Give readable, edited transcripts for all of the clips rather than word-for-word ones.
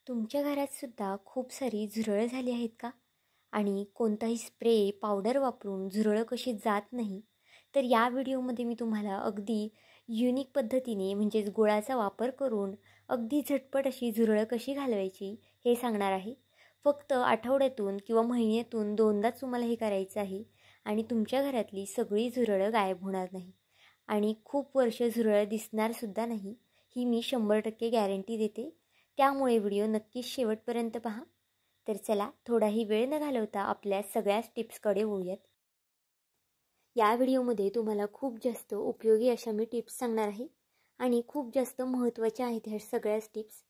तुमच्या घरात सुद्धा खूप सारी झुरळं झाली आहेत का? आणि कोणताही स्प्रे, पावडर वापरून झुरळं कशी जात नाही, तर या व्हिडिओमध्ये मी तुम्हाला अगदी युनिक पद्धतीने म्हणजेच गुळाचा वापर करून अगदी झटपट अशी झुरळं कशी घालवायची हे सांगणार आहे. फक्त आठवड्यातून किंवा महिन्यातून 2दाच तुम्हाला हे करायचं आहे आणि तुमच्या घरातली सगळी झुरळं गायब होणार नाही आणि खूप वर्ष झुरळं दिसणारसुद्धा नाही. ही मी 100% गॅरंटी देते. त्यामुळे व्हिडिओ नक्कीच शेवटपर्यंत पहा. तर चला थोडाही वेळ न घालवता आपल्या सगळ्याच टिप्सकडे वळूयात. या व्हिडिओमध्ये तुम्हाला खूप जास्त उपयोगी अशा मी टिप्स सांगणार आहे आणि खूप जास्त महत्त्वाच्या आहेत ह्या सगळ्याच टिप्स.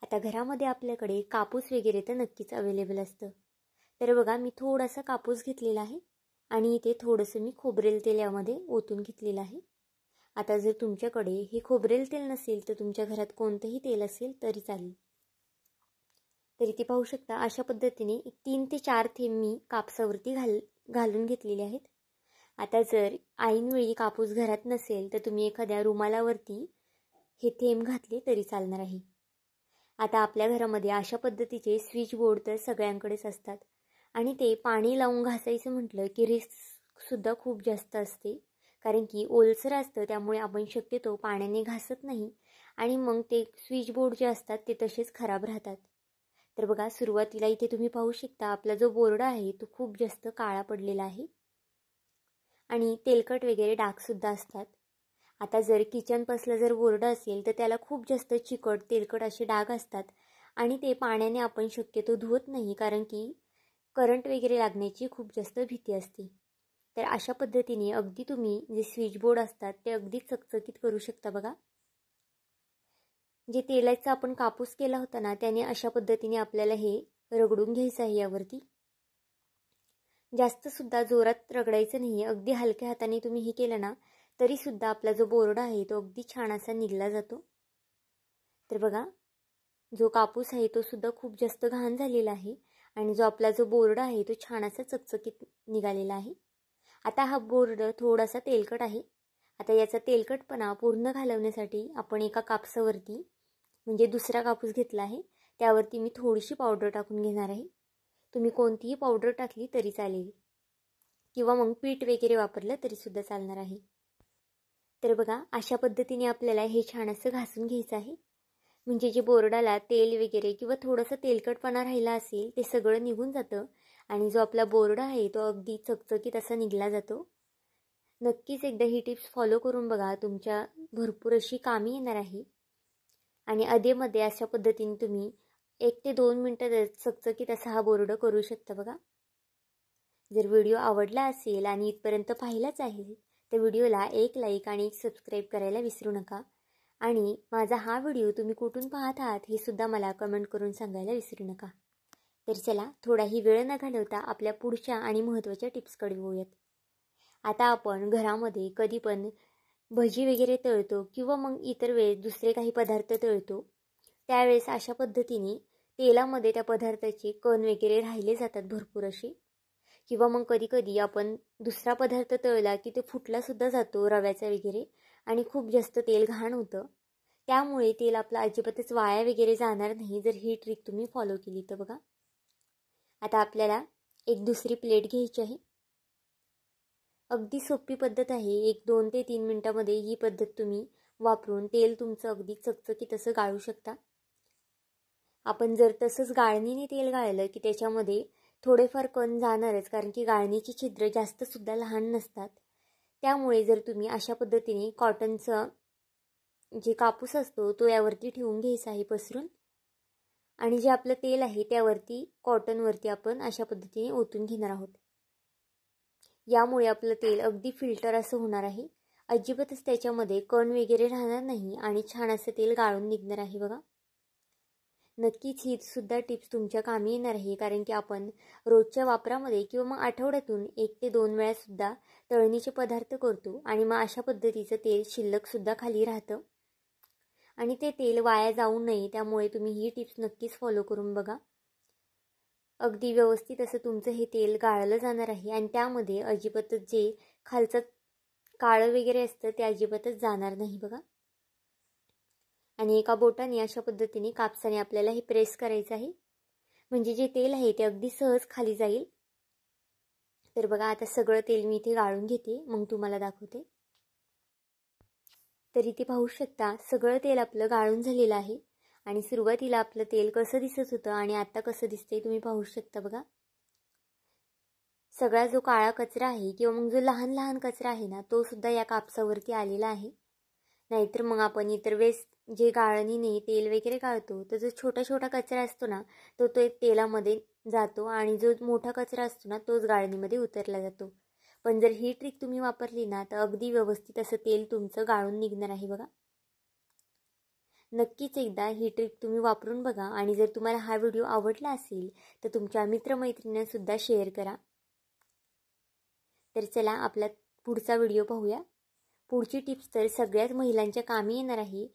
आता घरामध्ये आपल्याकडे कापूस वगैरे तर नक्कीच अवेलेबल असतं. तर बघा मी थोडासा कापूस घेतलेला आहे आणि इथे थोडंसं मी खोबरेल तेल यामध्ये ओतून घेतलेलं आहे. आता जर तुमच्याकडे हे खोबरेल तेल नसेल तर तुमच्या घरात कोणतंही तेल असेल तरी चालेल. तर इथे पाहू शकता अशा पद्धतीने 3 ते 4 थेंब मी कापसावरती घालून घेतलेले आहेत. आता जर ऐनवेळी कापूस घरात नसेल तर तुम्ही एखाद्या रुमालावरती हे थेंब घातले तरी चालणार आहे. आता आपल्या घरामध्ये अशा पद्धतीचे स्विच बोर्ड तर सगळ्यांकडेच असतात आणि ते पाणी लावून घासायचं म्हटलं की रिस्कसुद्धा खूप जास्त असते, कारण की ओलसर असतं. त्यामुळे आपण शक्यतो पाण्याने घासत नाही आणि मग ते स्विच बोर्ड जे असतात ते तसेच खराब राहतात. तर बघा सुरुवातीला इथे तुम्ही पाहू शकता आपला जो बोर्ड आहे तो खूप जास्त काळा पडलेला आहे आणि तेलकट वगैरे डागसुद्धा असतात. आता जर किचनपासला जर बोर्ड असेल तर त्याला खूप जास्त चिकट तेलकट असे डाग असतात आणि ते पाण्याने आपण शक्यतो धुवत नाही, कारण की करंट वगैरे लागण्याची खूप जास्त भीती असते. तर अशा पद्धतीने अगदी तुम्ही जे स्विच बोर्ड असतात ते अगदी चकचकीत करू शकता. बघा जे तेलाचा आपण कापूस केला होता ना त्याने अशा पद्धतीने आपल्याला हे रगडून घ्यायचं आहे. यावरती जास्त सुद्धा जोरात रगडायचं नाही, अगदी हलक्या हाताने तुम्ही हे केलं ना तरी सुद्धा आपला जो बोर्ड आहे तो अगदी छान असा निघला जातो. तर बघा जो कापूस आहे तो सुद्धा खूप जास्त घाण झालेला आहे आणि जो आपला जो बोर्ड आहे तो छान असा चकचकीत निघालेला आहे. आता हा बोर्ड थोडासा तेलकट आहे. आता याचा तेलकटपणा पूर्ण घालवण्यासाठी आपण एका कापसावरती म्हणजे दुसरा कापूस घेतला आहे त्यावरती मी थोडीशी पावडर टाकून घेणार आहे. तुम्ही कोणतीही पावडर टाकली तरी चालेल किंवा मग पीठ वगैरे वापरलं तरी सुद्धा चालणार आहे. तर बघा अशा पद्धतीने आपल्याला हे छान असं घासून घ्यायचं आहे, म्हणजे जे बोर्डाला तेल वगैरे किंवा थोडासा तेलकटपणा राहिला असेल ते सगळं निघून जातं आणि जो आपला बोर्ड आहे तो अगदी चकचकीत असा निघला जातो. नक्कीच एकदा ही टिप्स फॉलो करून बघा, तुमच्या भरपूर अशी कामी येणार आहे. आणि अधेमध्ये अशा पद्धतीने तुम्ही 1 ते 2 मिनटं चकचकीत असा हा बोर्ड करू शकता. बघा जर व्हिडिओ आवडला असेल आणि इथपर्यंत पाहिलाच आहे तर व्हिडिओला एक लाईक आणि एक सबस्क्राईब करायला विसरू नका आणि माझा हा व्हिडिओ तुम्ही कुठून पाहत आहात हे सुद्धा मला कमेंट करून सांगायला विसरू नका. तर चला थोडाही वेळ न घालवता आपल्या पुढच्या आणि महत्त्वाच्या टिप्सकडे वळूयात. आता आपण घरामध्ये कधी पण भजी वगैरे तळतो किंवा मग इतर वेळेस दुसरे काही पदार्थ तळतो त्यावेळेस अशा पद्धतीने तेलामध्ये त्या पदार्थाचे कण वगैरे राहिले जातात भरपूर असे, किंवा मग कधी कधी आपण दुसरा पदार्थ तळला की ते फुटला सुद्धा जातो रव्याचा वगैरे आणि खूप जास्त तेल घाण होतं. त्यामुळे तेल आपलं अजिबातच वाया वगैरे जाणार नाही जर ही ट्रिक तुम्ही फॉलो केली तर. बघा आता आपल्याला एक दुसरी प्लेट घ्यायची आहे. अगदी सोपी पद्धत आहे. 1-2 ते 3 मिनिटामध्ये ही पद्धत तुम्ही वापरून तेल तुमचं अगदी चकचकीत असं गाळू शकता. आपण जर तसंच गाळणीने तेल गाळलं की त्याच्यामध्ये थोडेफार कण जाणारच, कारण की गाळणीची छिद्र जास्त सुद्धा लहान नसतात. त्यामुळे जर तुम्ही अशा पद्धतीने कॉटनचा जे कापूस असतो तो यावरती ठेवून घ्यायचा आहे पसरून, आणि जे आपलं तेल आहे त्यावरती कॉटनवरती आपण अशा पद्धतीने ओतून घेणार आहोत. यामुळे आपलं तेल अगदी फिल्टर असं होणार आहे, अजिबातच त्याच्यामध्ये कण वगैरे राहणार नाही आणि छान असं तेल गाळून निघणार आहे. बघा नक्कीच ही सुद्धा टिप्स तुमच्या कामी येणार आहे, कारण की आपण रोजच्या वापरामध्ये किंवा मग आठवड्यातून 1 ते 2 वेळा सुद्धा तळणीचे पदार्थ करतो आणि मग अशा पद्धतीचं तेल शिल्लकसुद्धा खाली राहतं आणि ते तेल वाया जाऊ नये. त्यामुळे तुम्ही ही टिप्स नक्कीच फॉलो करून बघा. अगदी व्यवस्थित असं तुमचं हे तेल गाळलं जाणार आहे आणि त्यामध्ये अजिबातच जे खालचं काळं वगैरे असतं ते अजिबातच जाणार नाही. बघा आणि एका बोटाने अशा पद्धतीने कापसाने आपल्याला हे प्रेस करायचं आहे, म्हणजे जे तेल आहे ते अगदी सहज खाली जाईल. तर बघा आता सगळं तेल मी इथे गाळून घेते, मग तुम्हाला दाखवते. तर इथे पाहू शकता सगळं तेल आपलं गाळून झालेलं आहे. आणि सुरुवातीला आपलं तेल कसं दिसत होतं आणि आता कसं दिसतंय तुम्ही पाहू शकता बघा. सगळा जो काळा कचरा आहे किंवा मग जो लहान लहान कचरा आहे ना, तो सुद्धा या कापसावरती आलेला आहे. नाहीतर मग आपण इतर वेळेस जे गाळणीने तेल वगैरे गाळतो, तर जो छोटा छोटा कचरा असतो ना, तो तेलामध्ये जातो आणि जो मोठा कचरा असतो ना, तोच गाळणीमध्ये उतरला जातो. पण जर ही ट्रिक तुम्ही वापरली ना, तर अगदी व्यवस्थित असं तेल तुमचं गाळून निघणार आहे बघा. नक्कीच एकदा ही ट्रिक तुम्ही वापरून बघा. आणि जर तुम्हाला हा व्हिडिओ आवडला असेल तर तुमच्या मित्रमैत्रिणींना सुद्धा शेअर करा. तर चला आपला पुढचा व्हिडिओ पाहूया. पुढची टिप्स तर सगळ्याच महिलांच्या कामी येणार आहे.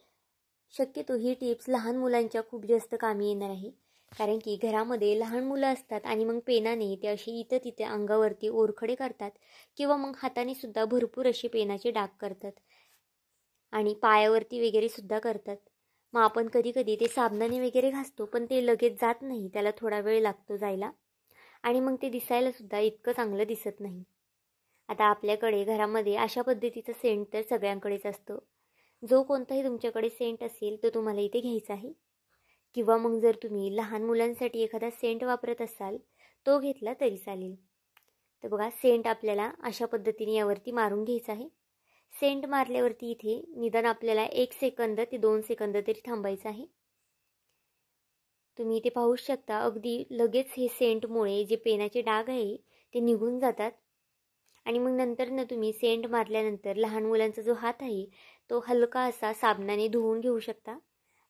शक्यतो ही टिप्स लहान मुलांच्या खूप जास्त कामी येणार आहे, कारण की घरामध्ये लहान मुलं असतात आणि मग पेनाने ते अशी इथं तिथे अंगावरती ओरखडे करतात किंवा मग हाताने सुद्धा भरपूर असे पेनाचे डाग करतात आणि पायावरती वगैरे सुद्धा करतात. मग आपण कधी कधी ते साबणाने वगैरे घासतो, पण ते लगेच जात नाही, त्याला थोडा वेळ लागतो जायला आणि मग ते दिसायला सुद्धा इतकं चांगलं दिसत नाही. आता आपल्याकडे घरामध्ये अशा पद्धतीचं सेंट तर सगळ्यांकडेच असतं. जो कोणताही तुमच्याकडे सेंट असेल तो तुम्हाला इथे घ्यायचा आहे, किंवा मग जर तुम्ही लहान मुलांसाठी एखादा सेंट वापरत असाल तो घेतला तरी चालेल. तर बघा सेंट आपल्याला अशा पद्धतीने यावरती मारून घ्यायचा आहे. सेंट मारल्यावरती इथे निदान आपल्याला 1 सेकंद ते 2 सेकंद तरी थांबायचं आहे. तुम्ही इथे पाहू शकता अगदी लगेच हे सेंटमुळे जे पेनाचे डाग आहे ते निघून जातात. आणि मग नंतर ना तुम्ही सेंट मारल्यानंतर लहान मुलांचा जो हात आहे तो हलका असा साबणाने धुवून घेऊ शकता,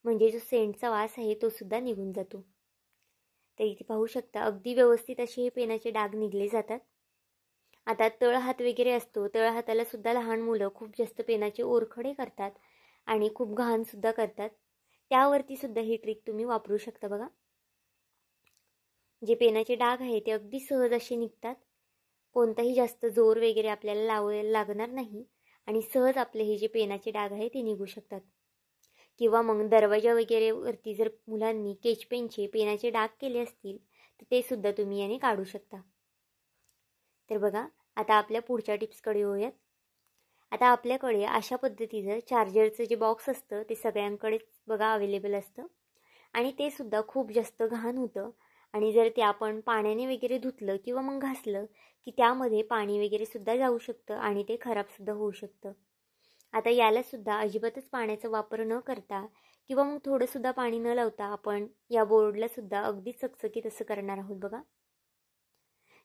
म्हणजे जो सेंटचा वास आहे तो सुद्धा निघून जातो. तर इथे पाहू शकता अगदी व्यवस्थित असे हे पेनाचे डाग निघले जातात. आता तळहात वगैरे असतो, तळहाताला सुद्धा लहान मुलं खूप जास्त पेनाचे ओरखडे करतात आणि खूप घाण सुद्धा करतात. त्यावरती सुद्धा ही ट्रिक तुम्ही वापरू शकता बघा. जे पेनाचे डाग आहे ते अगदी सहज असे निघतात. कोणताही जास्त जोर वगैरे आपल्याला लावायला लागणार नाही आणि सहज आपले हे जे पेनाचे डाग आहे ते निघू शकतात. किंवा मग दरवाजा वगैरे वरती जर मुलांनी केच पेनचे पेनाचे डाग केले असतील तर ते सुद्धा तुम्ही याने काढू शकता. तर बघा आता आपल्या पुढच्या टिप्सकडे येऊयात. आता आपल्याकडे अशा पद्धतीचं चार्जरचं जे बॉक्स असतं ते सगळ्यांकडेच बघा अवेलेबल असतं आणि ते सुद्धा खूप जास्त घाण होतं. आणि जर ते आपण पाण्याने वगैरे धुतलं किंवा मग घासलं की त्यामध्ये पाणी वगैरे सुद्धा जाऊ शकतं आणि ते खराबसुद्धा होऊ शकतं. आता याला सुद्धा अजिबातच पाण्याचा वापर न करता किंवा मग थोडंसुद्धा पाणी न लावता आपण या बोर्डला सुद्धा अगदी चकचकीत असं करणार आहोत बघा.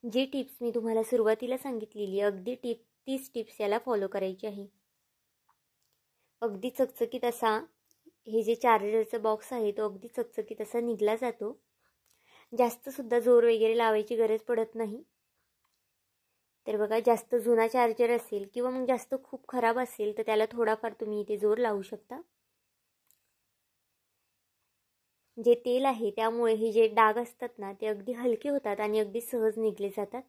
जी टिप्स मी तुम्हाला सुरुवातीला सांगितलेली अगदी तीच टिप्स याला फॉलो करायची आहे. अगदी चकचकीत असा हे जे चार्जरचा बॉक्स आहे तो अगदी चकचकीत असा निघला जातो. जास्त सुद्धा जोर वगैरे लावायची गरज पडत नाही. तर बघा जास्त जुना चार्जर असेल किंवा मग जास्त खूप खराब असेल तर त्याला थोडाफार तुम्ही इथे जोर लावू शकता. जे तेल आहे त्यामुळे हे जे डाग असतात ना ते अगदी हलके होतात आणि अगदी सहज निघले जातात.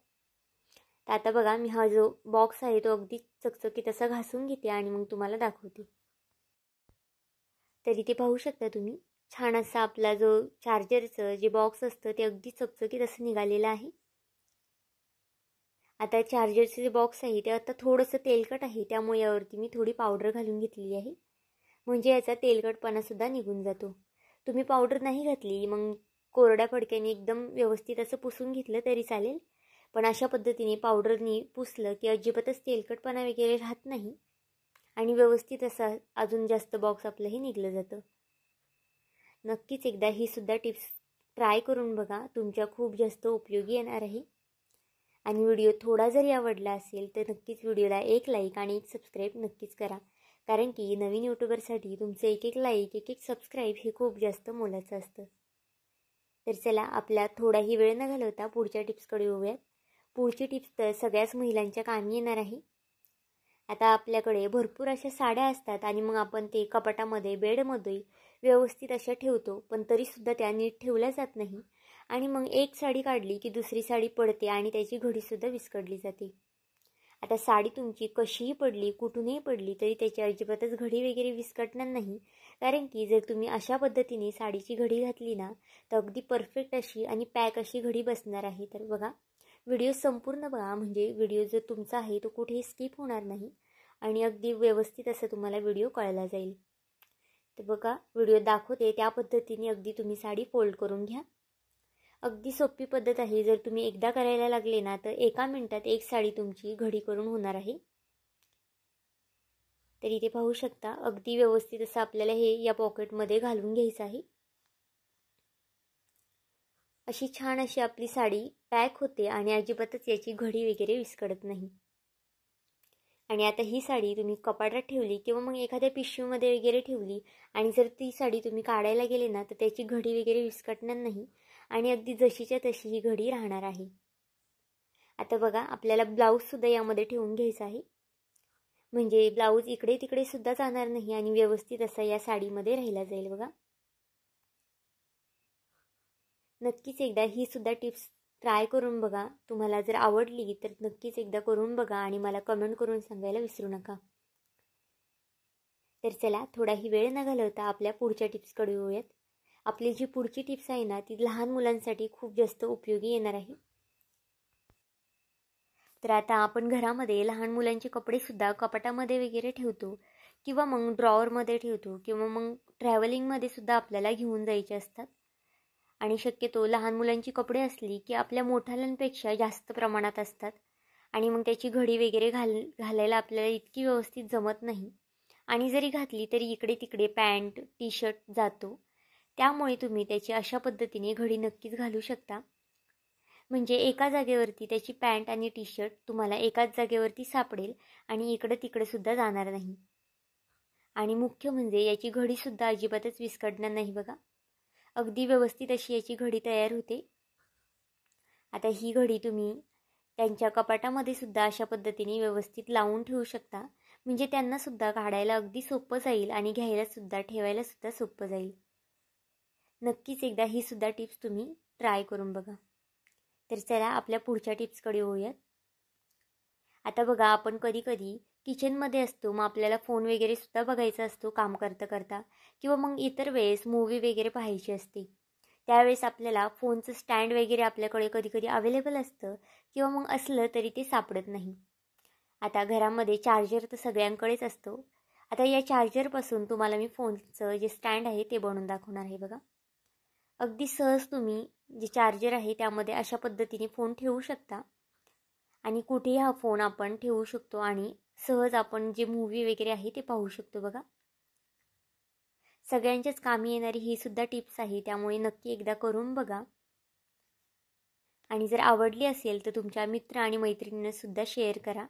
तर आता बघा मी हा जो बॉक्स आहे तो अगदी चकचकीत असा घासून घेते आणि मग तुम्हाला दाखवते. तर इथे पाहू शकता तुम्ही छान असा आपला जो चार्जरचं जे बॉक्स असतं ते अगदी चकचकीत असं निघालेलं आहे. आता चार्जरचे जे बॉक्स आहे ते आता थोडंसं तेलकट आहे, त्यामुळे यावरती मी थोडी पावडर घालून घेतलेली आहे, म्हणजे याचा तेलकटपणासुद्धा निघून जातो. तुम्ही पावडर नाही घातली मग कोरड्या फडक्याने एकदम व्यवस्थित असं पुसून घेतलं तरी चालेल, पण अशा पद्धतीने पावडरनी पुसलं की अजिबातच तेलकटपणा वगैरे राहत नाही आणि व्यवस्थित असा अजून जास्त बॉक्स आपलंही निघलं जातं. नक्कीच एकदा ही सुद्धा टिप्स ट्राय करून बघा, तुमच्या खूप जास्त उपयोगी येणार आहे. आणि व्हिडिओ थोडा जरी आवडला असेल तर नक्कीच व्हिडिओला 1 लाईक आणि 1 सबस्क्राईब नक्कीच करा, कारण की नवीन यूट्यूबरसाठी तुमचं 1 लाईक 1 सबस्क्राईब हे खूप जास्त मोलाचं असतं. तर चला आपला थोडाही वेळ न घालवता पुढच्या टिप्सकडे येऊयात. पुढची टिप्स तर सगळ्याच महिलांच्या कामी येणार आहे. आता आपल्याकडे भरपूर अशा साड्या असतात आणि मग आपण ते कपाटामध्ये बेडमध्ये व्यवस्थित अशा ठेवतो, पण तरीसुद्धा त्या नीट ठेवल्या जात नाही आणि मग एक साडी काढली की दुसरी साडी पडते आणि त्याची घडीसुद्धा विस्कटली जाते. आता साडी तुमची कशीही पडली कुठूनही पडली तरी त्याची अजिबातच घडी वगैरे विस्कटणार नाही, कारण की जर तुम्ही अशा पद्धतीने साडीची घडी घातली ना तर अगदी परफेक्ट अशी आणि पॅक अशी घडी बसणार आहे. तर बघा, व्हिडिओ संपूर्ण बघा, म्हणजे व्हिडिओ जर तुमचा आहे तो कुठेही स्किप होणार नाही आणि अगदी व्यवस्थित असं तुम्हाला व्हिडिओ कळला जाईल. तर बघा, व्हिडिओ दाखवते त्या पद्धतीने अगदी तुम्ही साडी फोल्ड करून घ्या. अगदी सोपी पद्धत आहे. जर तुम्ही एकदा करायला लागले ना तर 1 मिनिटात एक साडी तुमची घडी करून होणार आहे. तर इथे पाहू शकता अगदी व्यवस्थित असं आपल्याला हे या पॉकेटमध्ये घालून घ्यायचं आहे. अशी छान अशी आपली साडी पॅक होते आणि अजिबातच याची घडी वगैरे विस्कटत नाही. आणि आता ही साडी तुम्ही कपाटात ठेवली किंवा मग एखाद्या पिशवीमध्ये वगैरे ठेवली आणि जर ती साडी तुम्ही काढायला गेले ना तर त्याची घडी वगैरे विस्कटणार नाही आणि अगदी जशीच्या तशी ही घडी राहणार आहे. आता बघा, आपल्याला ब्लाऊजसुद्धा यामध्ये ठेवून घ्यायचा आहे, म्हणजे ब्लाऊज इकडे तिकडे सुद्धा जाणार नाही आणि व्यवस्थित असा या साडीमध्ये राहिला जाईल. बघा, नक्कीच एकदा ही सुद्धा टिप्स ट्राय करून बघा. तुम्हाला जर आवडली तर नक्कीच एकदा करून बघा आणि मला कमेंट करून सांगायला विसरू नका. तर चला, थोडाही वेळ न घालवता आपल्या पुढच्या टिप्सकडे येऊयात. आपली जी पुढची टिप्स आहे ना ती लहान मुलांसाठी खूप जास्त उपयोगी येणार आहे. तर आता आपण घरामध्ये लहान मुलांचे कपडेसुद्धा कपाटामध्ये वगैरे ठेवतो किंवा मग ड्रॉवरमध्ये ठेवतो किंवा मग ट्रॅव्हलिंगमध्ये सुद्धा आपल्याला घेऊन जायचे असतात. आणि शक्यतो लहान मुलांची कपडे असली की आपल्या मोठ्यालांपेक्षा जास्त प्रमाणात असतात आणि मग त्याची घडी वगैरे घालायला आपल्याला इतकी व्यवस्थित जमत नाही आणि जरी घातली तरी इकडे तिकडे पॅन्ट टी शर्ट जातो. त्यामुळे तुम्ही त्याची अशा पद्धतीने घडी नक्कीच घालू शकता. म्हणजे एका जागेवरती त्याची पॅन्ट आणि टी शर्ट तुम्हाला एकाच जागेवरती सापडेल आणि इकडे तिकडे सुद्धा जाणार नाही. आणि मुख्य म्हणजे याची घडीसुद्धा अजिबातच विस्कटणार नाही. बघा, अगदी व्यवस्थित अशी याची घडी तयार होते. आता ही घडी तुम्ही त्यांच्या कपाटामध्ये सुद्धा अशा पद्धतीने व्यवस्थित लावून ठेवू शकता, म्हणजे त्यांना सुद्धा काढायला अगदी सोपं जाईल आणि घ्यायला सुद्धा ठेवायला सुद्धा सोपं जाईल. नक्कीच एकदा ही सुद्धा टिप्स तुम्ही ट्राय करून बघा. तर चला आपल्या पुढच्या टिप्सकडे येऊयात. आता बघा, आपण कधी कधी किचनमध्ये असतो, मग आपल्याला फोन वगैरे सुद्धा बघायचा असतो काम करता करता किंवा मग इतर वेळेस मूवी वगैरे पाहायची असते. त्यावेळेस आपल्याला फोनचं स्टँड वगैरे आपल्याकडे कधी कधी अवेलेबल असतं किंवा मग असलं तरी ते सापडत नाही. आता घरामध्ये चार्जर तर सगळ्यांकडेच असतो. आता या चार्जरपासून तुम्हाला मी फोनचं जे स्टँड आहे ते बनवून दाखवणार आहे. बघा, अगदी सहज तुम्ही जे चार्जर आहे त्यामध्ये अशा पद्धतीने फोन ठेवू शकता आणि कुठेही हा फोन आपण ठेवू शकतो आणि सहज आपण जे मूवी वगैरे आहे ते पाहू शकतो. बघा, सगळ्यांच्याच कामी येणारी ही सुद्धा टिप्स आहे, त्यामुळे नक्की एकदा करून बघा आणि जर आवडली असेल तर तुमच्या मित्र आणि मैत्रिणींना सुद्धा शेअर करा.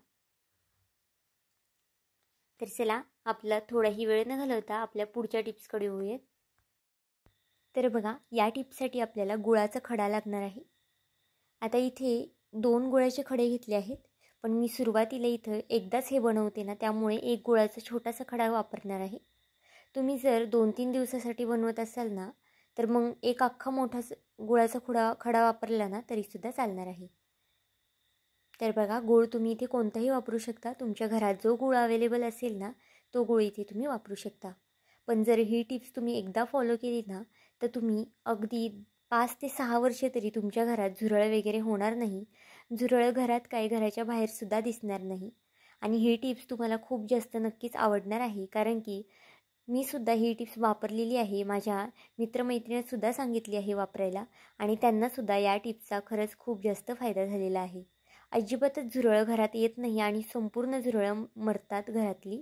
तर चला, आपला थोडाही वेळ न घालवता आपल्या पुढच्या टिप्सकडे येऊयात. तर बघा, या टिप्ससाठी आपल्याला गुळाचा खडा लागणार आहे. आता इथे 2 गुळाचे खडे घेतले आहेत, पण मी सुरुवातीला इथं एकदाच हे बनवते ना, त्यामुळे एक गुळाचा छोटासा खडा वापरणार आहे. तुम्ही जर 2-3 दिवसासाठी बनवत असाल ना तर मग एक अख्खा मोठा गुळाचा खडा वापरला ना तरीसुद्धा चालणार आहे. तर बघा, गूळ तुम्ही इथे कोणताही वापरू शकता. तुमच्या घरात जो गूळ अवेलेबल असेल ना तो गूळ इथे तुम्ही वापरू शकता. पण जर ही टिप्स तुम्ही एकदा फॉलो केली ना तर तुम्ही अगदी 5 ते 6 वर्षे तरी तुमच्या घरात झुरळ वगैरे होणार नाही. झुरळ घरात काय, घराच्या बाहेरसुद्धा दिसणार नाही. आणि ही टिप्स तुम्हाला खूप जास्त नक्कीच आवडणार आहे, कारण की मी सुद्धा ही टिप्स वापरलेली आहे. माझ्या मित्रमैत्रिणींसुद्धा सांगितली आहे वापरायला आणि त्यांनासुद्धा या टिप्सचा खरंच खूप जास्त फायदा झालेला आहे. अजिबातच झुरळ घरात येत नाही आणि संपूर्ण झुरळं मरतात घरातली.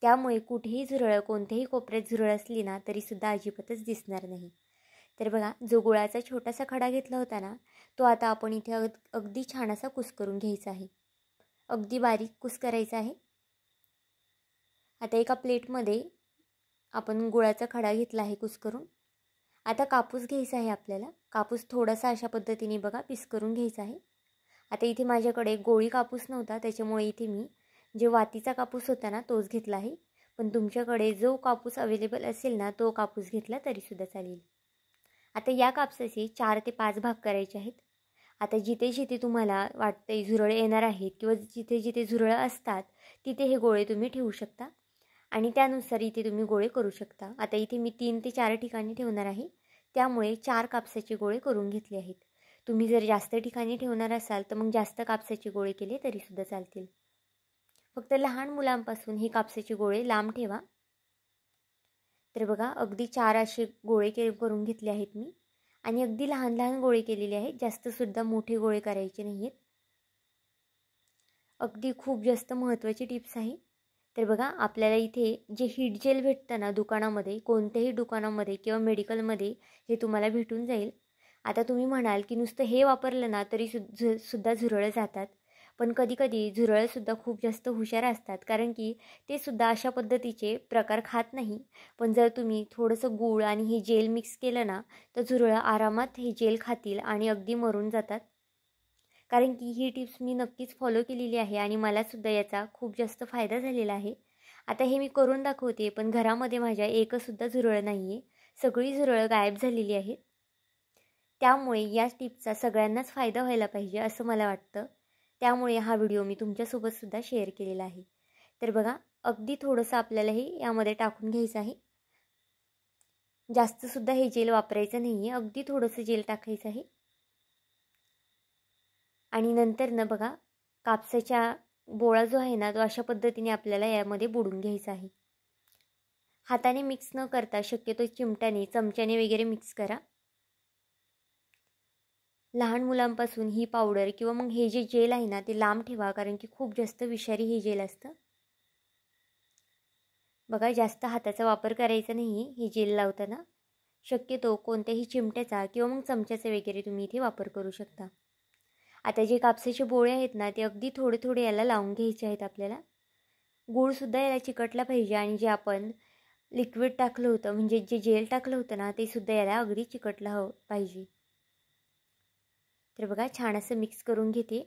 त्यामुळे कुठेही झुरळ, कोणत्याही कोपऱ्यात झुरळ असली ना तरीसुद्धा अजिबातच दिसणार नाही. तर बघा, जो गुळाचा छोटासा खडा घेतला होता ना तो आता आपण इथे अगदी छान असा कुस करून घ्यायचा आहे. अगदी बारीक कुस करायचा आहे. आता एका प्लेटमध्ये आपण गुळाचा खडा घेतला आहे कुस करून. आता कापूस घ्यायचा आहे आपल्याला. कापूस थोडासा अशा पद्धतीने बघा पीस करून घ्यायचा आहे. आता इथे माझ्याकडे गोळी कापूस नव्हता, त्याच्यामुळे इथे मी जे वातीचा कापूस होता ना तोच घेतला आहे. पण तुमच्याकडे जो कापूस अवेलेबल असेल ना तो कापूस घेतला तरीसुद्धा चालेल. आता या कापसाचे 4 ते 5 भाग करायचे आहेत. आता जिथे जिथे तुम्हाला वाटते झुरळ येणार आहेत किंवा जिथे जिथे झुरळ असतात तिथे हे गोळे तुम्ही ठेवू शकता. आणि त्यानुसार इथे तुम्ही गोळे करू शकता. आता इथे मी 3 ते 4 ठिकाणी ठेवणार आहे, त्यामुळे 4 कापसाचे गोळे करून घेतले आहेत. तुम्ही जर जास्त ठिकाणी ठेवणार असाल तर मग जास्त कापसाचे गोळे केले तरीसुद्धा चालतील. फक्त लहान मुलांपासून हे कापसाचे गोळे लांब ठेवा. तर बघा अगदी 4 असे गोळे करून घेतले आहेत मी आणि अगदी लहान लहान गोळे केलेले आहेत, जास्तसुद्धा मोठे गोळे करायचे नाही आहेत. अगदी खूप जास्त महत्त्वाची टिप्स आहे. तर बघा आपल्याला इथे जे हीट जेल भेटतं ना दुकानामध्ये, कोणत्याही दुकानामध्ये किंवा मेडिकलमध्ये हे तुम्हाला भेटून जाईल. आता तुम्ही म्हणाल की नुसतं हे वापरलं ना तरी सुद्धा झुरळं जातात, पण कधीकधी झुरळंसुद्धा खूप जास्त हुशार असतात, कारण की ते सुद्धा अशा पद्धतीचे प्रकार खात नाही. पण जर तुम्ही थोडंसं गूळ आणि हे जेल मिक्स केलं ना तर झुरळं आरामात हे जेल खातील आणि अगदी मरून जातात. कारण की ही टिप्स मी नक्कीच फॉलो केलेली आहे आणि मलासुद्धा याचा खूप जास्त फायदा झालेला आहे. आता हे मी करून दाखवते, पण घरामध्ये माझ्या एकसुद्धा झुरळं नाही आहे, सगळी झुरळं गायब झालेली आहेत. त्यामुळे या टिप्सचा सगळ्यांनाच फायदा व्हायला पाहिजे असं मला वाटतं. त्यामुळे हा व्हिडिओ मी तुमच्यासोबतसुद्धा शेअर केलेला आहे. तर बघा अगदी थोडंसं आपल्यालाही यामध्ये टाकून घ्यायचं आहे. जास्तसुद्धा हे जेल वापरायचं नाही आहे, अगदी थोडंसं जेल टाकायचं आहे. आणि नंतर ना बघा कापसाच्या बोळा जो आहे ना तो अशा पद्धतीने आपल्याला यामध्ये बुडून घ्यायचा आहे. हाताने मिक्स न करता शक्यतो चिमट्याने चमच्याने वगैरे मिक्स करा. लहान मुलांपासून ही पावडर किंवा मग हे जे जेल आहे ना ते लांब ठेवा, कारण की खूप जास्त विषारी हे जेल असतं. बघा जास्त हाताचा वापर करायचा नाही हे जेल लावताना. शक्यतो कोणत्याही चिमट्याचा किंवा मग चमच्याचा वगैरे तुम्ही इथे वापर करू शकता. आता जे कापसाचे बोळे आहेत ना ते अगदी थोडे थोडे याला लावून घ्यायचे आहेत आपल्याला. गूळसुद्धा याला चिकटला पाहिजे आणि जे आपण लिक्विड टाकलं होतं म्हणजे जे जेल टाकलं होतं ना ते सुद्धा याला अगदी चिकटलं पाहिजे. तर बघा छान असं मिक्स करून घेते.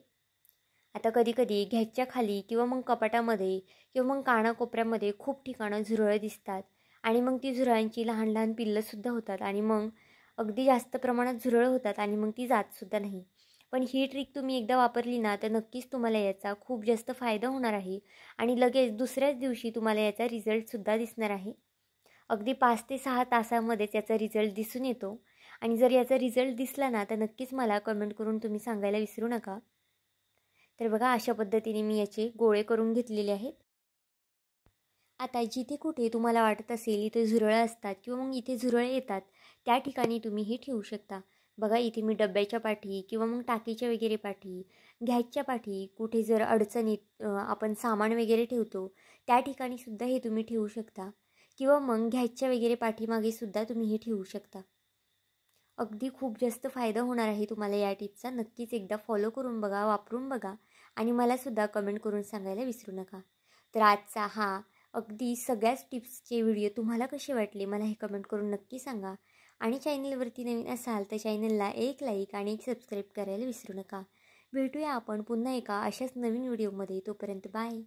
आता कधीकधी गॅसच्या खाली किंवा मग कपाटामध्ये किंवा मग कानाकोपऱ्यामध्ये खूप ठिकाणं झुरळं दिसतात आणि मग ती झुरळांची लहान लहान पिल्लंसुद्धा होतात आणि मग अगदी जास्त प्रमाणात झुरळं होतात आणि मग ती जातसुद्धा नाही. पण ही ट्रिक तुम्ही एकदा वापरली ना तर नक्कीच तुम्हाला याचा खूप जास्त फायदा होणार आहे आणि लगेच दुसऱ्याच दिवशी तुम्हाला याचा रिझल्टसुद्धा दिसणार आहे. अगदी 5 ते 6 तासामध्येच याचा रिझल्ट दिसून येतो आणि जर याचा रिझल्ट दिसला ना तर नक्कीच मला कमेंट करून तुम्ही सांगायला विसरू नका. तर बघा अशा पद्धतीने मी याचे गोळे करून घेतलेले आहेत. आता जिथे कुठे तुम्हाला वाटत असेल इथे झुरळं असतात किंवा मग इथे झुरळे येतात त्या ठिकाणी तुम्ही हे ठेवू शकता. बघा इथे मी डब्याच्या पाठी किंवा मग टाकीच्या वगैरे पाठी, गॅसच्या पाठी, कुठे जर अडचणीत आपण सामान वगैरे ठेवतो त्या ठिकाणी सुद्धा हे तुम्ही ठेवू शकता किंवा मग गॅसच्या वगैरे पाठीमागे सुद्धा तुम्ही हे ठेवू शकता. अगदी खूप जास्त फायदा होणार आहे तुम्हाला या टिप्सचा. नक्कीच एकदा फॉलो करून बघा, वापरून बघा आणि मलासुद्धा कमेंट करून सांगायला विसरू नका. तर आजचा हा अगदी सगळ्याच टिप्सचे व्हिडिओ तुम्हाला कसे वाटले मला हे कमेंट करून नक्की सांगा आणि चॅनलवरती नवीन असाल तर चॅनलला एक लाईक आणि एक सबस्क्राईब करायला विसरू नका. भेटूया आपण पुन्हा एका अशाच नवीन व्हिडिओमध्ये. तोपर्यंत बाय.